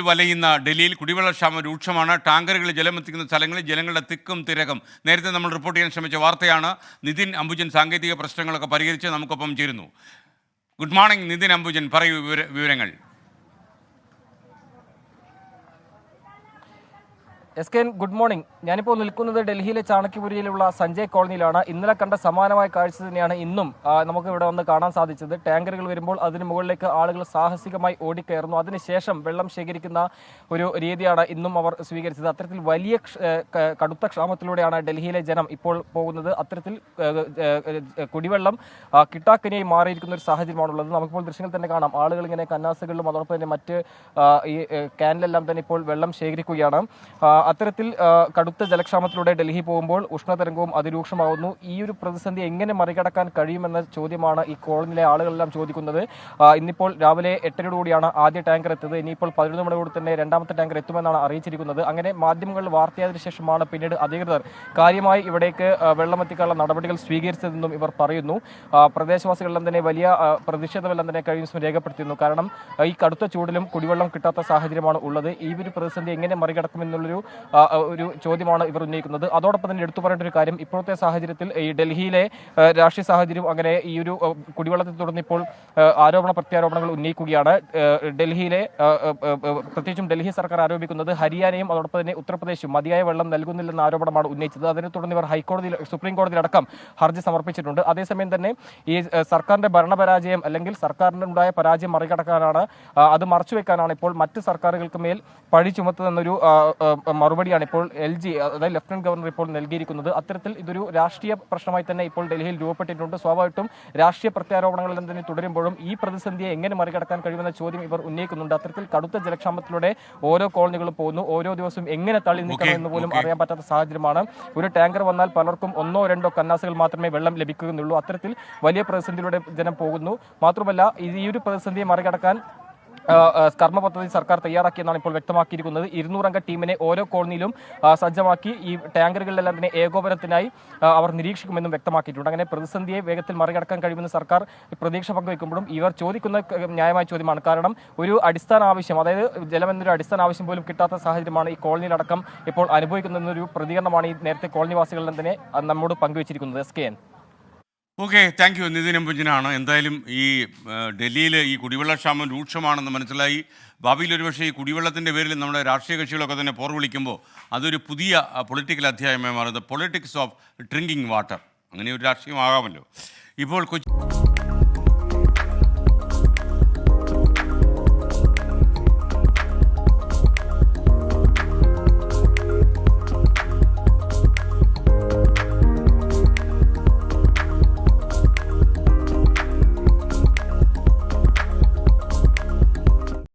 വലയുന്ന ഡൽഹിയിൽ കുടിവെള്ളക്ഷാമം രൂക്ഷമാണ്. ടാങ്കറുകൾ ജലമെത്തിക്കുന്ന സ്ഥലങ്ങളിൽ ജനങ്ങളുടെ തിക്കും തിരക്കും. നേരത്തെ നമ്മൾ റിപ്പോർട്ട് ചെയ്യാൻ ശ്രമിച്ച വാർത്തയാണ്. നിതിൻ അംബുജൻ സാങ്കേതിക പ്രശ്നങ്ങളൊക്കെ പരിഹരിച്ച് നമുക്കൊപ്പം ചേരുന്നു. ഗുഡ് മോർണിംഗ് നിതിൻ അംബുജൻ, പറയൂ വിവരങ്ങൾ. S K, good morning. ഞാനിപ്പോൾ നിൽക്കുന്നത് ഡൽഹിയിലെ ചാണക്യപുരിയിലുള്ള സഞ്ജയ് കോളനിയിലാണ്. ഇന്നലെ കണ്ട സമാനമായ കാഴ്ച തന്നെയാണ് ഇന്നും നമുക്ക് ഇവിടെ വന്ന് കാണാൻ സാധിച്ചത്. ടാങ്കറുകൾ വരുമ്പോൾ അതിന് മുകളിലേക്ക് ആളുകൾ സാഹസികമായി ഓടിക്കയറുന്നു. അതിനുശേഷം വെള്ളം ശേഖരിക്കുന്ന ഒരു രീതിയാണ് ഇന്നും അവർ സ്വീകരിച്ചത്. അത്തരത്തിൽ വലിയ കടുത്ത ക്ഷാമത്തിലൂടെയാണ് ഡൽഹിയിലെ ജനം ഇപ്പോൾ പോകുന്നത്. അത്തരത്തിൽ കുടിവെള്ളം കിട്ടാക്കനിയായി മാറിയിരിക്കുന്ന ഒരു സാഹചര്യമാണുള്ളത്. നമുക്കിപ്പോൾ ദൃശ്യങ്ങൾ തന്നെ കാണാം. ആളുകൾ ഇങ്ങനെ കന്നാസുകളിലും അതോടൊപ്പം തന്നെ മറ്റ് ഈ ക്യാനിലെല്ലാം തന്നെ ഇപ്പോൾ വെള്ളം ശേഖരിക്കുകയാണ്. അത്തരത്തിൽ കടുത്ത ജലക്ഷാമത്തിലൂടെ ഡൽഹി പോകുമ്പോൾ ഉഷ്ണതരംഗവും അതിരൂക്ഷമാകുന്നു. ഈ ഒരു പ്രതിസന്ധി എങ്ങനെ മറികടക്കാൻ കഴിയുമെന്ന ചോദ്യമാണ് ഈ കോളനിയിലെ ആളുകളെല്ലാം ചോദിക്കുന്നത്. ഇന്നിപ്പോൾ രാവിലെ 8:00 ആദ്യ ടാങ്കർ എത്തിയത്. ഇനിയിപ്പോൾ 11 മണിയോട് തന്നെ രണ്ടാമത്തെ ടാങ്കർ എത്തുമെന്നാണ് അറിയിച്ചിരിക്കുന്നത്. അങ്ങനെ മാധ്യമങ്ങളിൽ വാർത്തയായതിനു ശേഷമാണ് പിന്നീട് അധികൃതർ കാര്യമായി ഇവിടേക്ക് വെള്ളമെത്തിക്കാനുള്ള നടപടികൾ സ്വീകരിച്ചതെന്നും ഇവർ പറയുന്നു. പ്രദേശവാസികളെല്ലാം തന്നെ വലിയ പ്രതിഷേധമെല്ലാം തന്നെ കഴിഞ്ഞ ദിവസം രേഖപ്പെടുത്തിയിരുന്നു. കാരണം ഈ കടുത്ത ചൂടിലും കുടിവെള്ളം കിട്ടാത്ത സാഹചര്യമാണ് ഉള്ളത്. ഈ ഒരു പ്രതിസന്ധി എങ്ങനെ മറികടക്കുമെന്നുള്ളൊരു ചോദ്യമാണ് ഇവർ ഉന്നയിക്കുന്നത്. അതോടൊപ്പം തന്നെ എടുത്തു പറയേണ്ട ഒരു കാര്യം, ഇപ്പോഴത്തെ സാഹചര്യത്തിൽ ഈ ഡൽഹിയിലെ രാഷ്ട്രീയ സാഹചര്യം അങ്ങനെ ഈ ഒരു കുടിവെള്ളത്തെ തുടർന്ന് ഇപ്പോൾ ആരോപണ പ്രത്യാരോപണങ്ങൾ ഉന്നയിക്കുകയാണ്. ഡൽഹിയിലെ പ്രത്യേകിച്ചും ഡൽഹി സർക്കാർ ആരോപിക്കുന്നത് ഹരിയാനയും അതോടൊപ്പം തന്നെ ഉത്തർപ്രദേശും മതിയായ വെള്ളം നൽകുന്നില്ലെന്ന ആരോപണമാണ് ഉന്നയിച്ചത്. അതിനെ തുടർന്ന് ഇവർ സുപ്രീം കോടതിയിലടക്കം ഹർജി സമർപ്പിച്ചിട്ടുണ്ട്. അതേസമയം തന്നെ ഈ സർക്കാരിന്റെ ഭരണപരാജയം അല്ലെങ്കിൽ സർക്കാരിനുണ്ടായ പരാജയം മറികടക്കാനാണ്, അത് മറച്ചുവെക്കാനാണ് ഇപ്പോൾ മറ്റ് സർക്കാരുകൾക്ക് മേൽ പഴി ചുമത്തുന്നൊരു മറുപടിയാണ് ഇപ്പോൾ LG അതായത് ലഫ്റ്റനന്റ് ഗവർണർ ഇപ്പോൾ നൽകിയിരിക്കുന്നത്. അത്തരത്തിൽ ഇതൊരു രാഷ്ട്രീയ പ്രശ്നമായി തന്നെ ഇപ്പോൾ ഡൽഹിയിൽ രൂപപ്പെട്ടിട്ടുണ്ട്. സ്വാഭാവികമായിട്ടും രാഷ്ട്രീയ പ്രത്യാരോപണങ്ങളെല്ലാം തന്നെ തുടരുമ്പോഴും ഈ പ്രതിസന്ധിയെ എങ്ങനെ മറികടക്കാൻ കഴിയുമെന്ന ചോദ്യം ഇവർ ഉന്നയിക്കുന്നുണ്ട്. അത്തരത്തിൽ കടുത്ത ജലക്ഷാമത്തിലൂടെ ഓരോ കോളനികളും പോകുന്നു. ഓരോ ദിവസവും എങ്ങനെ തള്ളി നീക്കണം എന്ന് പോലും അറിയാൻ പറ്റാത്ത സാഹചര്യമാണ്. ഒരു ടാങ്കർ വന്നാൽ പലർക്കും 1-2 കന്നാസുകൾ മാത്രമേ വെള്ളം ലഭിക്കുന്നുള്ളൂ. അത്തരത്തിൽ വലിയ പ്രതിസന്ധിയിലൂടെ ജനം പോകുന്നു. മാത്രമല്ല ഈ ഒരു പ്രതിസന്ധിയെ മറികടക്കാൻ കർമ്മ പദ്ധതി സർക്കാർ തയ്യാറാക്കിയെന്നാണ് ഇപ്പോൾ വ്യക്തമാക്കിയിരിക്കുന്നത്. 200 അംഗ ടീമിനെ ഓരോ കോളനിയിലും സജ്ജമാക്കി ഈ ടാങ്കറുകളിലെല്ലാം തന്നെ ഏകോപനത്തിനായി അവർ നിരീക്ഷിക്കുമെന്നും വ്യക്തമാക്കിയിട്ടുണ്ട്. അങ്ങനെ പ്രതിസന്ധിയെ വേഗത്തിൽ മറികടക്കാൻ കഴിയുമെന്ന് സർക്കാർ പ്രതീക്ഷ പങ്കുവയ്ക്കുമ്പോഴും ഇവർ ചോദിക്കുന്ന ന്യായമായ ചോദ്യമാണ്. കാരണം ഒരു അടിസ്ഥാന ആവശ്യം, അതായത് ജലം എന്നൊരു അടിസ്ഥാന ആവശ്യം പോലും കിട്ടാത്ത സാഹചര്യമാണ് ഈ കോളനിയിലടക്കം ഇപ്പോൾ അനുഭവിക്കുന്നതെന്നൊരു പ്രതികരണമാണ് ഈ നേരത്തെ കോളനിവാസികളെല്ലാം തന്നെ നമ്മോട് പങ്കുവച്ചിരിക്കുന്നത്. SKN. Okay, thank you. Nitin അംബുജനാണ്. എന്തായാലും ഈ ഡൽഹിയിൽ ഈ കുടിവെള്ളക്ഷാമം രൂക്ഷമാണെന്ന് മനസ്സിലായി. ഭാവിയിൽ ഒരുപക്ഷെ ഈ കുടിവെള്ളത്തിൻ്റെ പേരിൽ നമ്മുടെ രാഷ്ട്രീയ കക്ഷികളൊക്കെ തന്നെ പോർവിളിക്കുമ്പോൾ അതൊരു പുതിയ പൊളിറ്റിക്കൽ അധ്യായമായി മാറുന്നത്. പൊളിറ്റിക്സ് ഓഫ് ഡ്രിങ്കിങ് വാട്ടർ, അങ്ങനെ ഒരു രാഷ്ട്രീയമാകാമല്ലോ ഇപ്പോൾ.